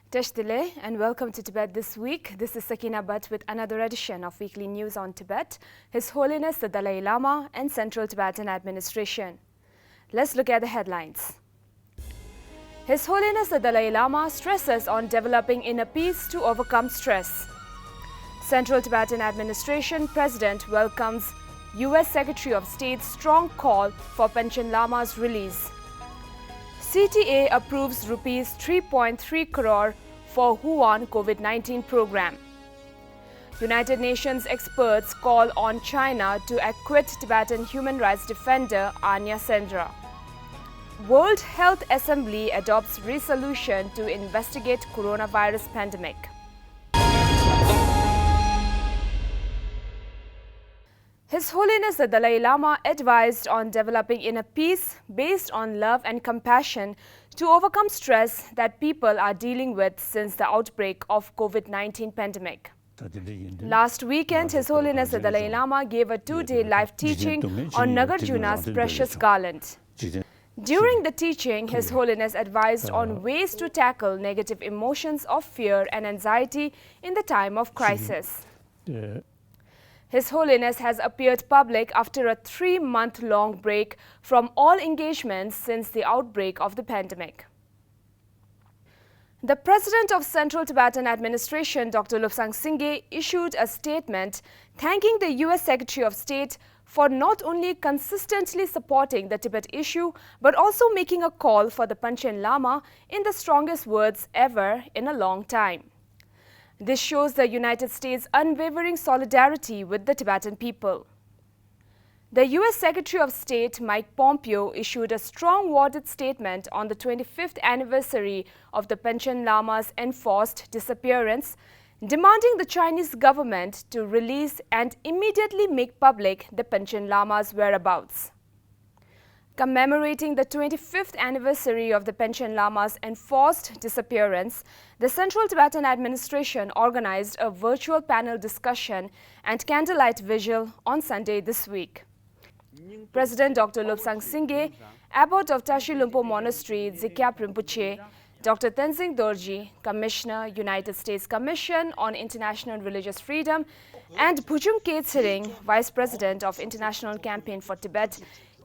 Tashdile and welcome to Tibet This Week. This is Sakina Bhatt with another edition of Weekly News on Tibet, His Holiness the Dalai Lama and Central Tibetan Administration. Let's look at the headlines. His Holiness the Dalai Lama stresses on developing inner peace to overcome stress. Central Tibetan Administration President welcomes US Secretary of State's strong call for Panchen Lama's release. CTA approves Rupees 3.3 crore for Wuhan COVID-19 Program. United Nations experts call on China to acquit Tibetan human rights defender Anya Sengdra. World Health Assembly adopts resolution to investigate coronavirus pandemic. His Holiness the Dalai Lama advised on developing inner peace based on love and compassion to overcome stress that people are dealing with since the outbreak of COVID-19 pandemic. Last weekend, His Holiness the Dalai Lama gave a two-day live teaching on Nagarjuna's precious garland. During the teaching, His Holiness advised on ways to tackle negative emotions of fear and anxiety in the time of crisis. His Holiness has appeared public after a 3-month-long break from all engagements since the outbreak of the pandemic. The President of Central Tibetan Administration, Dr. Lobsang Singye, issued a statement thanking the US Secretary of State for not only consistently supporting the Tibet issue, but also making a call for the Panchen Lama in the strongest words ever in a long time. This shows the United States' unwavering solidarity with the Tibetan people. The US Secretary of State Mike Pompeo issued a strong worded statement on the 25th anniversary of the Panchen Lama's enforced disappearance, demanding the Chinese government to release and immediately make public the Panchen Lama's whereabouts. Commemorating the 25th anniversary of the Panchen Lama's enforced disappearance, the Central Tibetan Administration organized a virtual panel discussion and candlelight vigil on Sunday this week. President Dr. Lobsang Singye, Abbot of Tashi Lumpo Monastery, CTA Rinpoche, Dr. Tenzing Dorji, Commissioner, United States Commission on International Religious Freedom, and Bhujung Ketsering, Vice President of International Campaign for Tibet,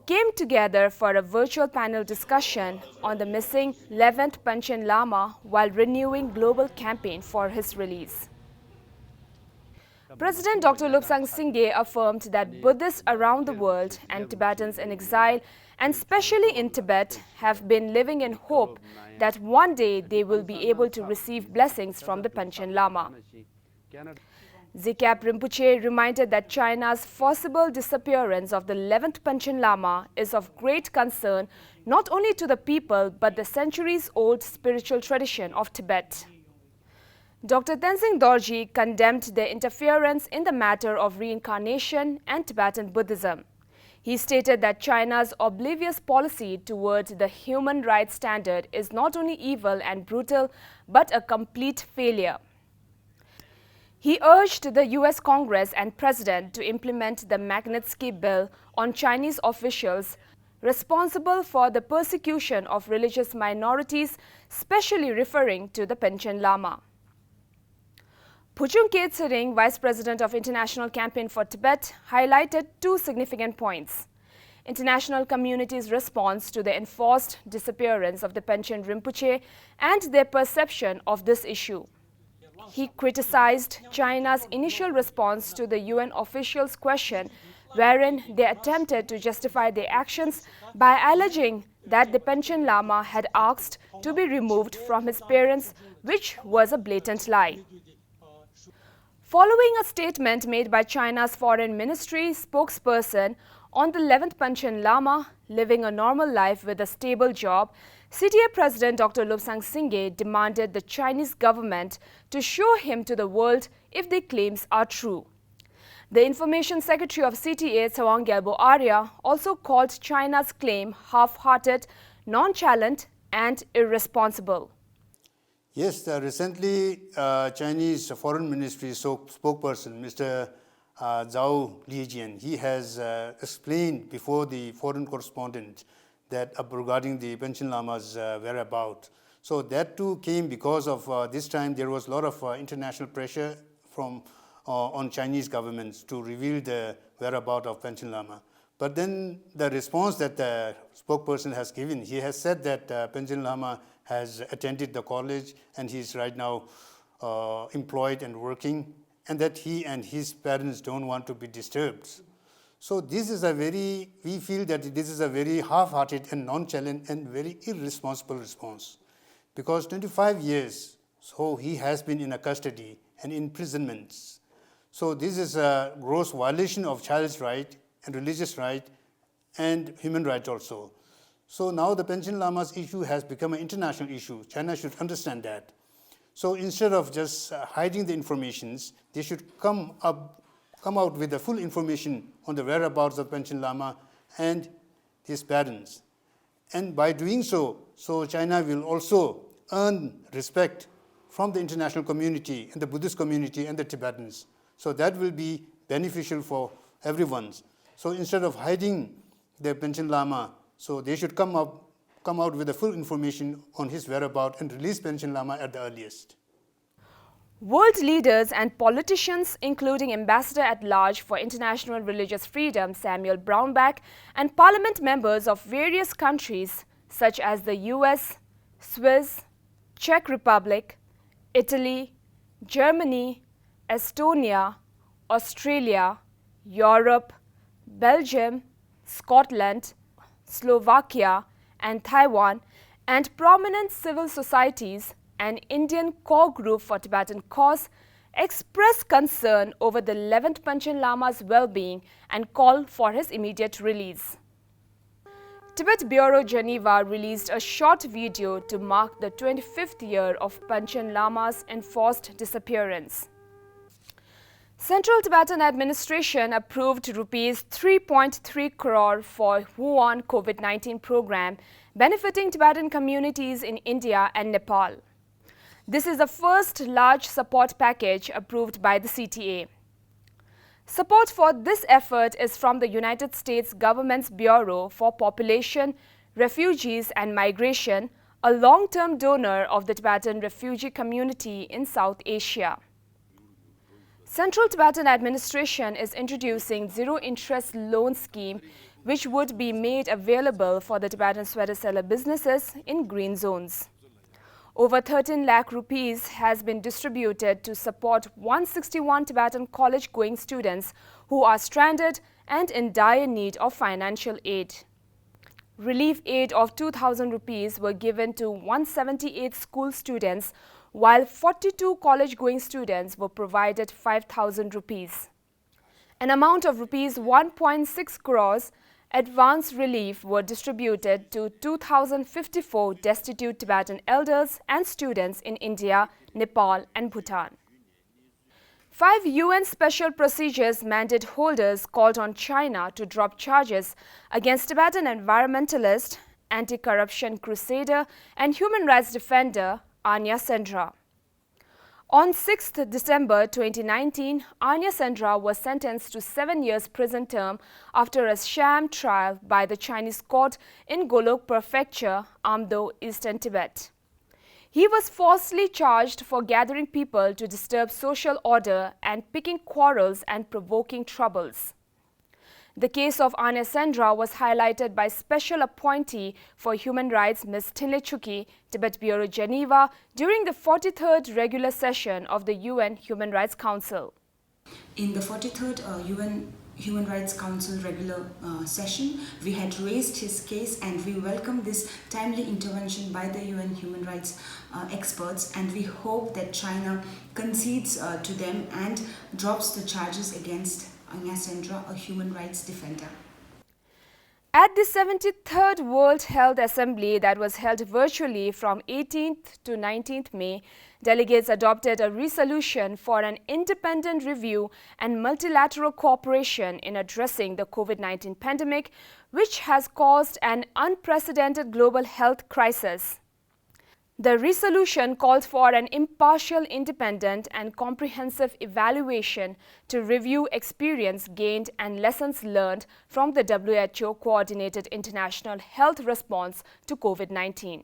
came together for a virtual panel discussion on the missing 11th Panchen Lama while renewing global campaign for his release. President Dr. Lobsang Singye affirmed that Buddhists around the world and Tibetans in exile, and especially in Tibet, have been living in hope that one day they will be able to receive blessings from the Panchen Lama. CTA Rinpoche reminded that China's forcible disappearance of the 11th Panchen Lama is of great concern not only to the people but the centuries-old spiritual tradition of Tibet. Dr. Tenzing Dorji condemned the interference in the matter of reincarnation and Tibetan Buddhism. He stated that China's oblivious policy toward the human rights standard is not only evil and brutal but a complete failure. He urged the US Congress and President to implement the Magnitsky Bill on Chinese officials responsible for the persecution of religious minorities, especially referring to the Panchen Lama. Bhujung Ketsering, Vice President of International Campaign for Tibet, highlighted two significant points: international community's response to the enforced disappearance of the Panchen Rinpoche and their perception of this issue. He criticized China's initial response to the UN officials' question, wherein they attempted to justify their actions by alleging that the Panchen Lama had asked to be removed from his parents, which was a blatant lie. Following a statement made by China's Foreign Ministry spokesperson on the 11th Panchen Lama living a normal life with a stable job, CTA President Dr. Lobsang Singye demanded the Chinese government to show him to the world if their claims are true. The Information Secretary of CTA, Tsawang Gyalpo Arya, also called China's claim half-hearted, nonchalant and irresponsible. Yes, recently Chinese Foreign Ministry spokesperson, Mr. Zhao Lijian, he has explained before the foreign correspondent that regarding the Panchen Lama's whereabouts. So that too came because of this time there was a lot of international pressure on Chinese governments to reveal the whereabouts of Panchen Lama. But then the response that the spokesperson has given, he has said that Panchen Lama has attended the college and he is right now employed and working, and that he and his parents don't want to be disturbed. So this is we feel that this is a very half-hearted and nonchalant and very irresponsible response. Because 25 years, so he has been in a custody and imprisonments. So this is a gross violation of child's right and religious right and human rights also. So now the Panchen Lama's issue has become an international issue. China should understand that. So instead of just hiding the informations, they should come out with the full information on the whereabouts of Panchen Lama and his parents. And by doing so China will also earn respect from the international community and the Buddhist community and the Tibetans. So that will be beneficial for everyone. So instead of hiding the Panchen Lama, so they should come out with the full information on his whereabouts and release Panchen Lama at the earliest. World leaders and politicians, including Ambassador at Large for International Religious Freedom Samuel Brownback, and parliament members of various countries such as the US, Swiss, Czech Republic, Italy, Germany, Estonia, Australia, Europe, Belgium, Scotland, Slovakia, and Taiwan, and prominent civil societies and Indian core group for Tibetan cause expressed concern over the 11th Panchen Lama's well-being and called for his immediate release. Tibet Bureau Geneva released a short video to mark the 25th year of Panchen Lama's enforced disappearance. Central Tibetan administration approved rupees 3.3 crore for Wuhan COVID-19 program benefiting Tibetan communities in India and Nepal. This is the first large support package approved by the CTA. Support for this effort is from the United States government's Bureau for Population, Refugees and Migration, a long-term donor of the Tibetan refugee community in South Asia. Central Tibetan administration is introducing zero-interest loan scheme which would be made available for the Tibetan sweater seller businesses in green zones. Over 13 lakh rupees has been distributed to support 161 Tibetan college-going students who are stranded and in dire need of financial aid. Relief aid of 2,000 rupees were given to 178 school students, while 42 college-going students were provided 5,000 rupees. An amount of rupees 1.6 crores advance relief were distributed to 2,054 destitute Tibetan elders and students in India, Nepal and Bhutan. 5 UN special procedures mandate holders called on China to drop charges against Tibetan environmentalist, anti-corruption crusader and human rights defender Anya Sengdra. On 6th December 2019, Anya Sengdra was sentenced to 7 years prison term after a sham trial by the Chinese court in Golok Prefecture, Amdo, Eastern Tibet. He was falsely charged for gathering people to disturb social order and picking quarrels and provoking troubles. The case of Anya Sengdra was highlighted by Special Appointee for Human Rights Ms. Thinle Chuki, Tibet Bureau Geneva, during the 43rd regular session of the UN Human Rights Council. In the 43rd UN Human Rights Council regular session, we had raised his case and we welcome this timely intervention by the UN human rights experts, and we hope that China concedes to them and drops the charges against Anya Sengdra, a human rights defender. At the 73rd World Health Assembly that was held virtually from 18th to 19th May, delegates adopted a resolution for an independent review and multilateral cooperation in addressing the COVID-19 pandemic, which has caused an unprecedented global health crisis. The resolution called for an impartial, independent and comprehensive evaluation to review experience gained and lessons learned from the WHO coordinated international health response to COVID-19.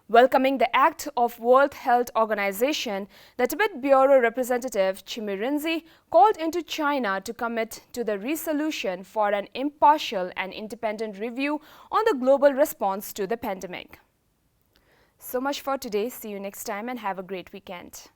Welcoming the act of World Health Organization, the Tibet Bureau representative Chimirinzi called into China to commit to the resolution for an impartial and independent review on the global response to the pandemic. So much for today. See you next time and have a great weekend.